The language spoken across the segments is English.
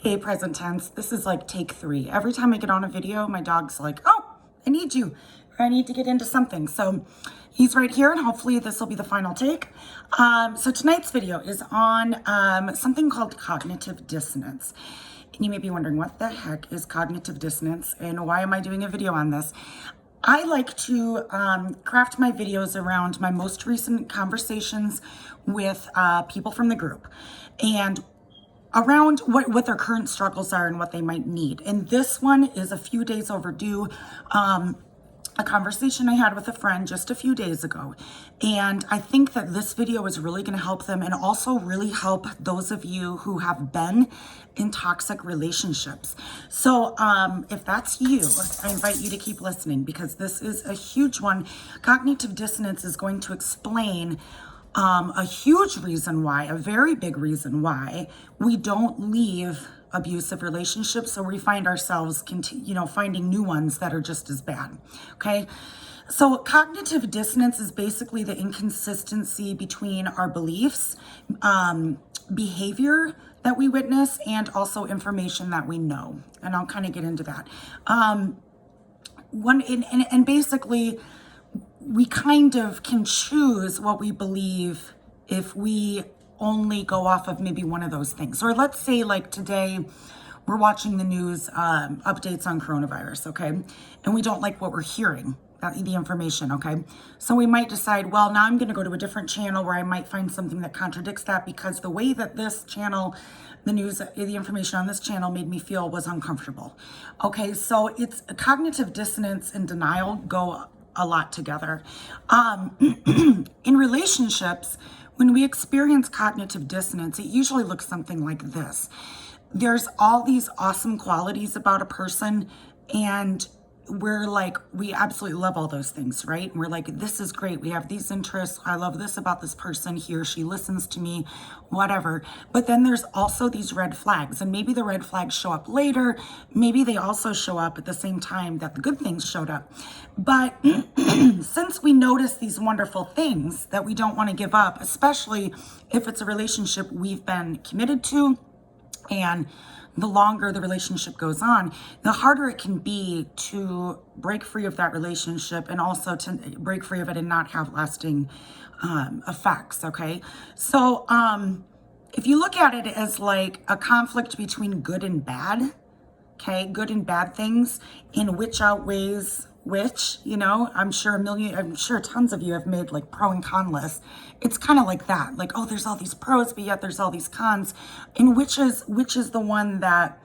Hey, present tense. This is like take 3. Every time I get on a video, my dog's like, oh, I need you, or I need to get into something. So he's right here, and hopefully this will be the final take. So tonight's video is on something called cognitive dissonance. And you may be wondering, what the heck is cognitive dissonance, and why am I doing a video on this? I like to craft my videos around my most recent conversations with people from the group, and around what their current struggles are and what they might need. And this one is a few days overdue. A conversation I had with a friend just a few days ago. And I think that this video is really going to help them, and also really help those of you who have been in toxic relationships. So if that's you, I invite you to keep listening, because this is a huge one. Cognitive dissonance is going to explain a huge reason why, a very big reason why we don't leave abusive relationships, or we find ourselves finding new ones that are just as bad. Okay, so cognitive dissonance is basically the inconsistency between our beliefs, behavior that we witness, and also information that we know. And I'll kind of get into that. Basically, we kind of can choose what we believe if we only go off of maybe one of those things. Or let's say, like today, we're watching the news updates on coronavirus, okay? And we don't like what we're hearing, the information, okay? So we might decide, well, now I'm gonna go to a different channel where I might find something that contradicts that, because the way that this channel, the news, the information on this channel made me feel was uncomfortable. Okay, so it's cognitive dissonance and denial go a lot together. In relationships, when we experience cognitive dissonance, it usually looks something like this. There's all these awesome qualities about a person, and we're like, we absolutely love all those things, right? And we're like, this is great. We have these interests. I love this about this person. He or she listens to me, whatever. But then there's also these red flags, and maybe the red flags show up later. Maybe they also show up at the same time that the good things showed up. But since we notice these wonderful things that we don't want to give up, especially if it's a relationship we've been committed to, and the longer the relationship goes on, the harder it can be to break free of that relationship, and also to break free of it and not have lasting effects, okay? So if you look at it as like a conflict between good and bad, okay, good and bad things, in which outweighs which, I'm sure tons of you have made like pro and con lists. It's kind of like that, like, oh, there's all these pros, but yet there's all these cons. And which is the one that,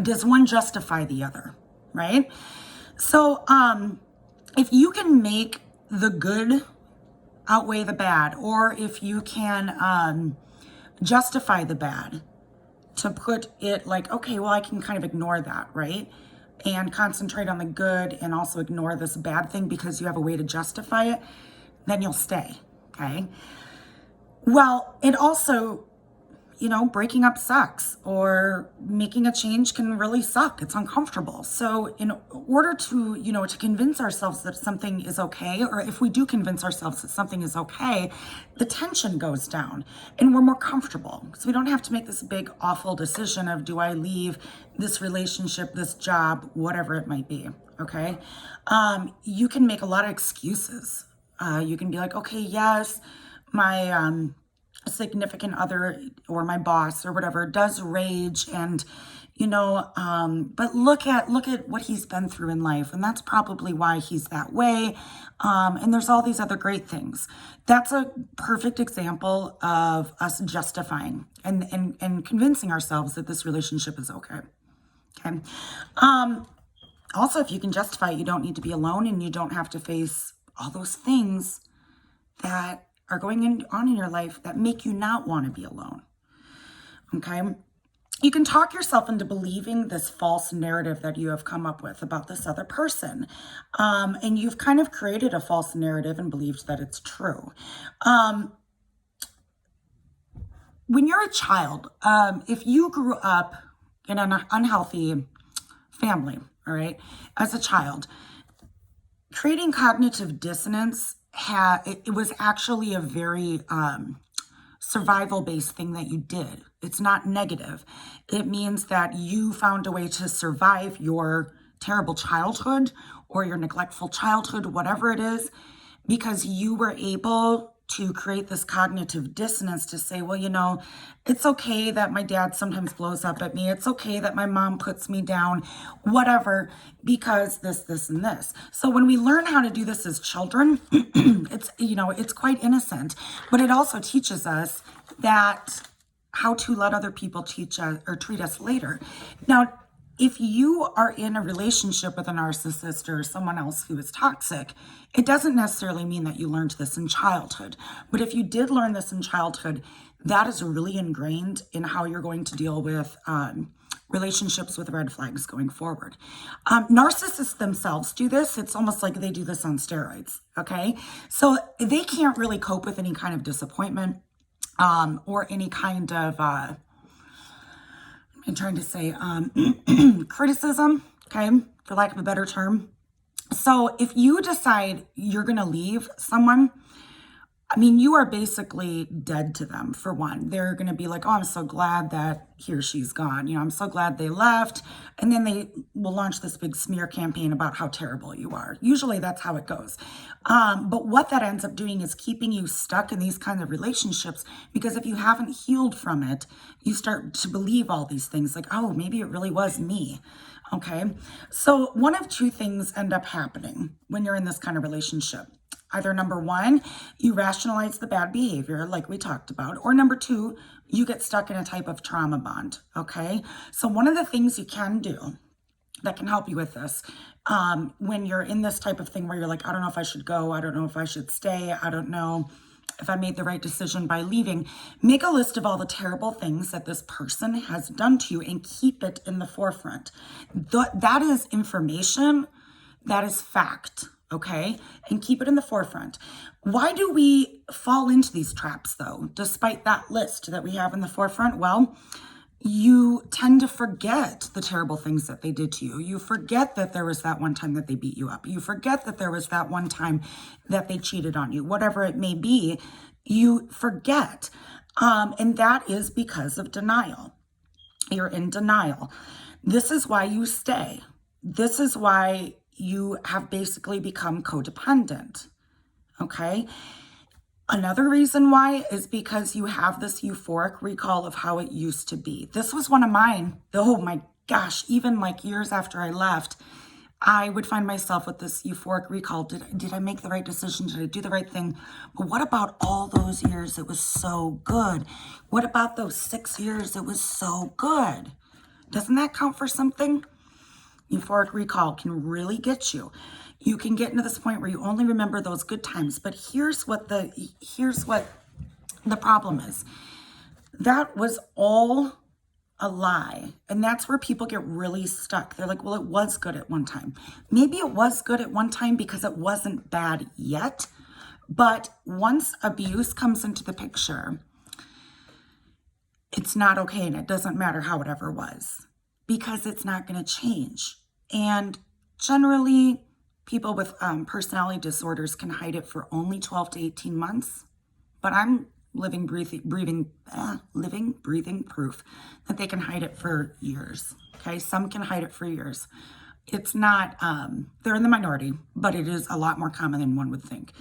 does one justify the other, right? So if you can make the good outweigh the bad, or if you can justify the bad, to put it like, okay, well, I can kind of ignore that, right? And concentrate on the good, and also ignore this bad thing because you have a way to justify it, then you'll stay, okay? Well, it also, breaking up sucks, or making a change can really suck. It's uncomfortable. So in order to, to convince ourselves that something is okay, or if we do convince ourselves that something is okay, the tension goes down and we're more comfortable. So we don't have to make this big, awful decision of, do I leave this relationship, this job, whatever it might be, okay? You can make a lot of excuses. You can be like, okay, yes, my significant other or my boss or whatever does rage, and but look at what he's been through in life, and that's probably why he's that way, and there's all these other great things. That's a perfect example of us justifying and convincing ourselves that this relationship is okay. Also, if you can justify it, you don't need to be alone, and you don't have to face all those things that are going on in your life that make you not want to be alone, okay? You can talk yourself into believing this false narrative that you have come up with about this other person, and you've kind of created a false narrative and believed that it's true. When you're a child, if you grew up in an unhealthy family, all right, as a child, creating cognitive dissonance it was actually a very survival-based thing that you did. It's not negative. It means that you found a way to survive your terrible childhood or your neglectful childhood, whatever it is, because you were able to create this cognitive dissonance to say, well, you know, it's okay that my dad sometimes blows up at me. It's okay that my mom puts me down, whatever, because this, and this. So when we learn how to do this as children, it's, you know, it's quite innocent, but it also teaches us that how to let other people teach us or treat us later. Now, if you are in a relationship with a narcissist or someone else who is toxic, it doesn't necessarily mean that you learned this in childhood. But if you did learn this in childhood, that is really ingrained in how you're going to deal with relationships with red flags going forward. Narcissists themselves do this. It's almost like they do this on steroids, okay? So they can't really cope with any kind of disappointment or any kind of... I'm trying to say criticism, okay, for lack of a better term. So if you decide you're going to leave someone, I mean, you are basically dead to them, for one. They're going to be like, oh, I'm so glad that he or she's gone. You know, I'm so glad they left. And then they will launch this big smear campaign about how terrible you are. Usually that's how it goes. But what that ends up doing is keeping you stuck in these kinds of relationships, because if you haven't healed from it, you start to believe all these things like, oh, maybe it really was me. Okay. So one of two things end up happening when you're in this kind of relationship. Either number one, you rationalize the bad behavior like we talked about, or number two, you get stuck in a type of trauma bond, okay? So one of the things you can do that can help you with this, when you're in this type of thing where you're like, I don't know if I should go, I don't know if I should stay, I don't know if I made the right decision by leaving, make a list of all the terrible things that this person has done to you and keep it in the forefront. That is information, that is fact. Okay, and keep it in the forefront. Why do we fall into these traps, though, despite that list that we have in the forefront? Well, you tend to forget the terrible things that they did to you. You forget that there was that one time that they beat you up. You forget that there was that one time that they cheated on you. Whatever it may be, you forget. And that is because of denial. You're in denial. This is why you stay. This is why you have basically become codependent, okay? Another reason why is because you have this euphoric recall of how it used to be. This was one of mine. Oh my gosh, even like years after I left, I would find myself with this euphoric recall. Did I make the right decision? Did I do the right thing? But what about all those years? It was so good. What about those 6 years? It was so good. Doesn't that count for something? Euphoric recall can really get you. You can get into this point where you only remember those good times. But here's what the problem is. That was all a lie. And that's where people get really stuck. They're like, well, it was good at one time. Maybe it was good at one time because it wasn't bad yet. But once abuse comes into the picture, it's not okay, and it doesn't matter how it ever was, because it's not going to change. And generally, people with personality disorders can hide it for only 12 to 18 months. But I'm living, breathing proof that they can hide it for years. Okay, some can hide it for years. It's not, they're in the minority, but it is a lot more common than one would think.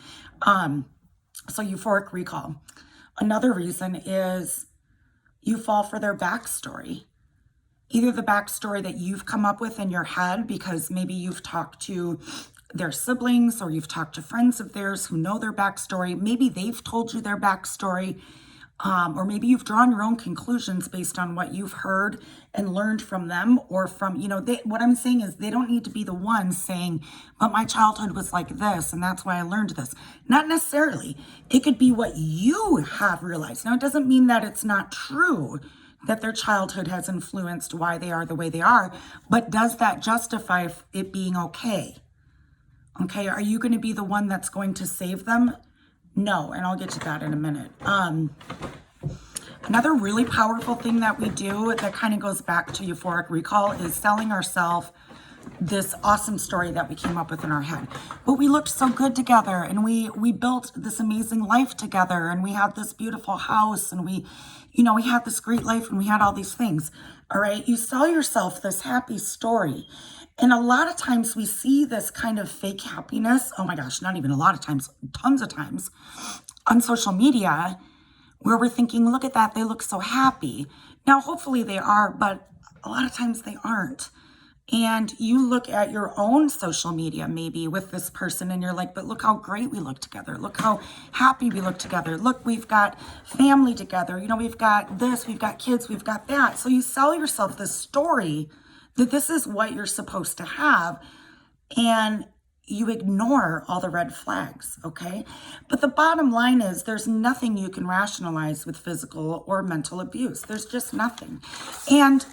So euphoric recall. Another reason is you fall for their backstory. Either the backstory that you've come up with in your head because maybe you've talked to their siblings or you've talked to friends of theirs who know their backstory. Maybe they've told you their backstory, or maybe you've drawn your own conclusions based on what you've heard and learned from them, or from, what I'm saying is they don't need to be the ones saying, but my childhood was like this and that's why I learned this. Not necessarily. It could be what you have realized. Now, it doesn't mean that it's not true that their childhood has influenced why they are the way they are, but does that justify it being okay? Okay, are you going to be the one that's going to save them? No, and I'll get to that in a minute. Another really powerful thing that we do that kind of goes back to euphoric recall is selling ourselves this awesome story that we came up with in our head. But we looked so good together, and we built this amazing life together, and we had this beautiful house, and we had this great life, and we had all these things. All right. You sell yourself this happy story. And a lot of times we see this kind of fake happiness. Oh my gosh, not even a lot of times, tons of times on social media, where we're thinking, look at that, they look so happy. Now, hopefully they are, but a lot of times they aren't. And you look at your own social media, maybe with this person, and you're like, but look how great we look together. Look how happy we look together. Look, we've got family together. We've got this, we've got kids, we've got that. So you sell yourself this story that this is what you're supposed to have, and you ignore all the red flags, okay? But the bottom line is there's nothing you can rationalize with physical or mental abuse. There's just nothing. And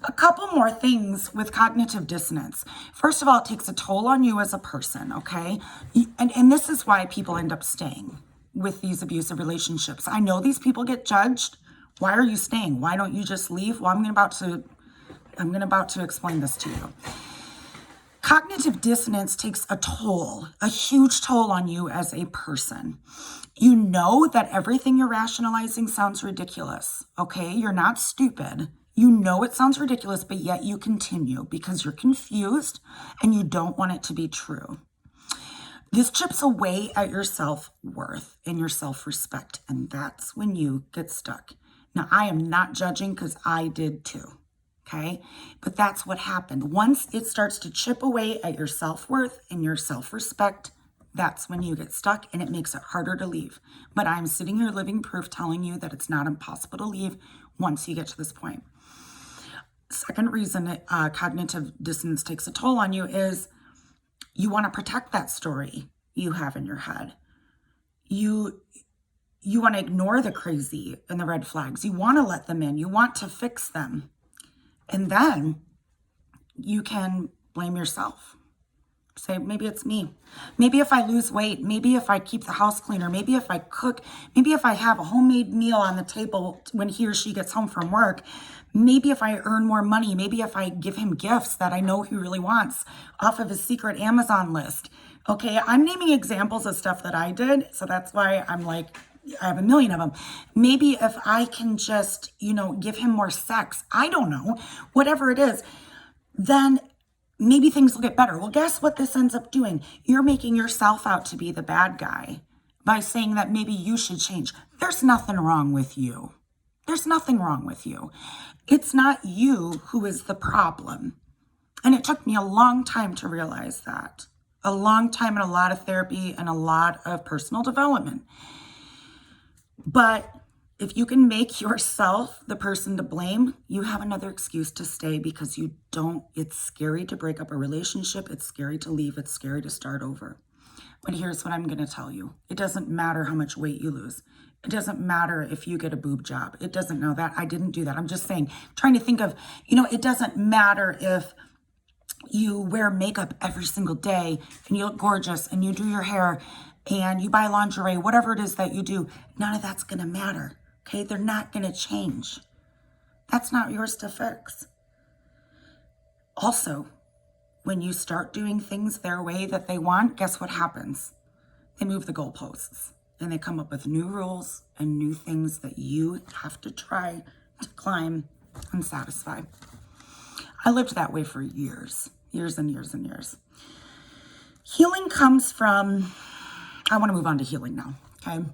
a couple more things with cognitive dissonance. First of all, it takes a toll on you as a person, okay? And this is why people end up staying with these abusive relationships. I know these people get judged. Why are you staying? Why don't you just leave? Well, I'm about to explain this to you. Cognitive dissonance takes a toll, a huge toll on you as a person. You know that everything you're rationalizing sounds ridiculous, okay? You're not stupid. You know it sounds ridiculous, but yet you continue because you're confused and you don't want it to be true. This chips away at your self-worth and your self-respect, and that's when you get stuck. Now, I am not judging because I did too, okay? But that's what happened. Once it starts to chip away at your self-worth and your self-respect, that's when you get stuck, and it makes it harder to leave. But I'm sitting here living proof telling you that it's not impossible to leave once you get to this point. Second reason cognitive dissonance takes a toll on you is you want to protect that story you have in your head. You want to ignore the crazy and the red flags. You want to let them in. You want to fix them. And then you can blame yourself. Say, maybe it's me. Maybe if I lose weight, maybe if I keep the house cleaner, maybe if I cook, maybe if I have a homemade meal on the table when he or she gets home from work, maybe if I earn more money, maybe if I give him gifts that I know he really wants off of his secret Amazon list. Okay, I'm naming examples of stuff that I did, so that's why I'm like, I have a million of them. Maybe if I can just, give him more sex, I don't know, whatever it is, then maybe things will get better. Well, guess what this ends up doing? You're making yourself out to be the bad guy by saying that maybe you should change. There's nothing wrong with you. There's nothing wrong with you. It's not you who is the problem. And it took me a long time to realize that. A long time and a lot of therapy and a lot of personal development. But if you can make yourself the person to blame, you have another excuse to stay because it's scary to break up a relationship. It's scary to leave. It's scary to start over. But here's what I'm going to tell you. It doesn't matter how much weight you lose. It doesn't matter if you get a boob job. It doesn't know that. I didn't do that. I'm just saying, trying to think of, it doesn't matter if you wear makeup every single day and you look gorgeous and you do your hair and you buy lingerie, whatever it is that you do. None of that's going to matter. Okay, they're not going to change. That's not yours to fix. Also, when you start doing things their way that they want, guess what happens? They move the goalposts and they come up with new rules and new things that you have to try to climb and satisfy. I lived that way for years and years and years. Healing comes from, I want to move on to healing now, okay?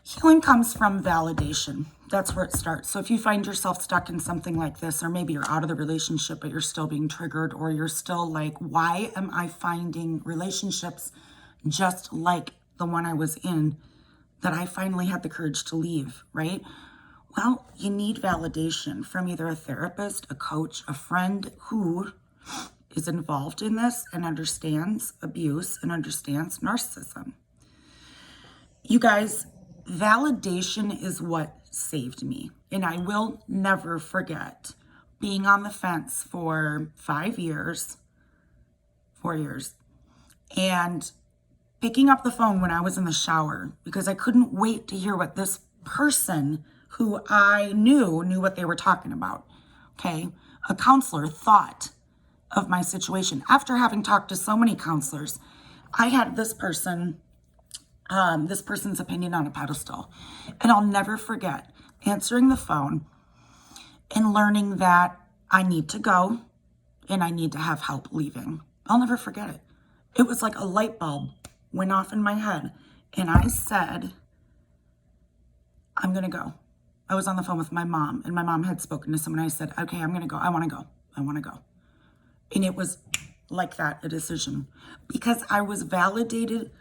Healing comes from validation. That's where it starts. So if you find yourself stuck in something like this, or maybe you're out of the relationship, but you're still being triggered, or you're still like, why am I finding relationships just like the one I was in that I finally had the courage to leave, right? Well, you need validation from either a therapist, a coach, a friend who is involved in this and understands abuse and understands narcissism. You guys, validation is what saved me. And I will never forget being on the fence for 4 years, and picking up the phone when I was in the shower because I couldn't wait to hear what this person who I knew what they were talking about. Okay. a counselor thought of my situation. After having talked to so many counselors, I had this person's opinion on a pedestal. And I'll never forget answering the phone and learning that I need to go and I need to have help leaving. I'll never forget it. It was like a light bulb went off in my head. And I said, I'm going to go. I was on the phone with my mom, and my mom had spoken to someone. I said, okay, I'm going to go. I want to go. I want to go. And it was like that, a decision, because I was validated.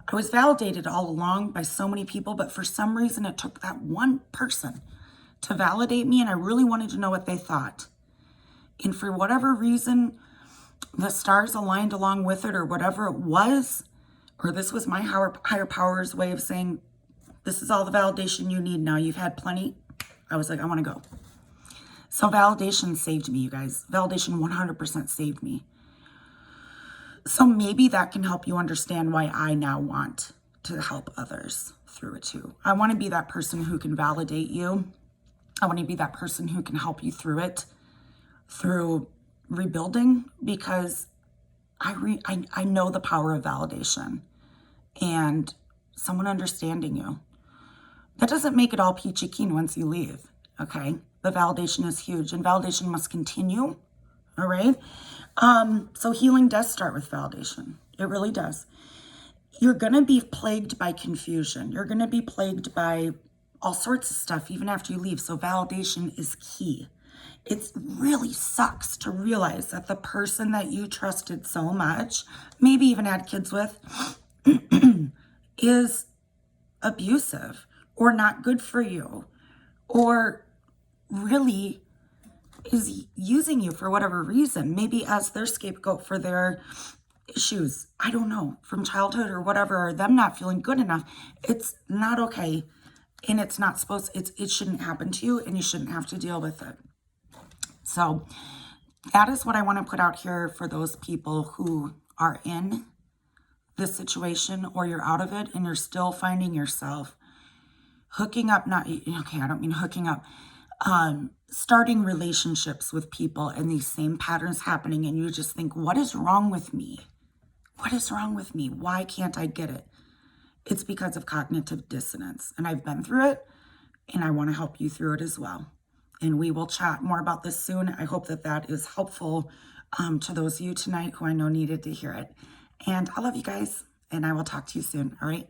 I was validated all along by so many people, but for some reason it took that one person to validate me, and I really wanted to know what they thought. And for whatever reason, the stars aligned along with it, or whatever it was, or this was my higher power's way of saying, this is all the validation you need now. You've had plenty. I was like, I want to go. So validation saved me, you guys. Validation 100% saved me. So maybe that can help you understand why I now want to help others through it too. I want to be that person who can validate you. I want to be that person who can help you through it, through rebuilding, because I know the power of validation and someone understanding you. That doesn't make it all peachy keen once you leave, okay? The validation is huge, and validation must continue, all right? So healing does start with validation. It really does. You're going to be plagued by confusion. You're going to be plagued by all sorts of stuff even after you leave. So validation is key. It really sucks to realize that the person that you trusted so much, maybe even had kids with, is abusive or not good for you, or really is using you for whatever reason, maybe as their scapegoat for their issues, I don't know, from childhood or whatever, or them not feeling good enough. It's not okay, and it's not supposed, it shouldn't happen to you, and you shouldn't have to deal with it. So that is what I want to put out here for those people who are in this situation, or you're out of it and you're still finding yourself hooking up, I don't mean hooking up, starting relationships with people and these same patterns happening, and you just think, what is wrong with me? What is wrong with me? Why can't I get it? It's because of cognitive dissonance, and I've been through it, and I want to help you through it as well. And we will chat more about this soon. I hope that that is helpful to those of you tonight who I know needed to hear it. And I love you guys, and I will talk to you soon. All right.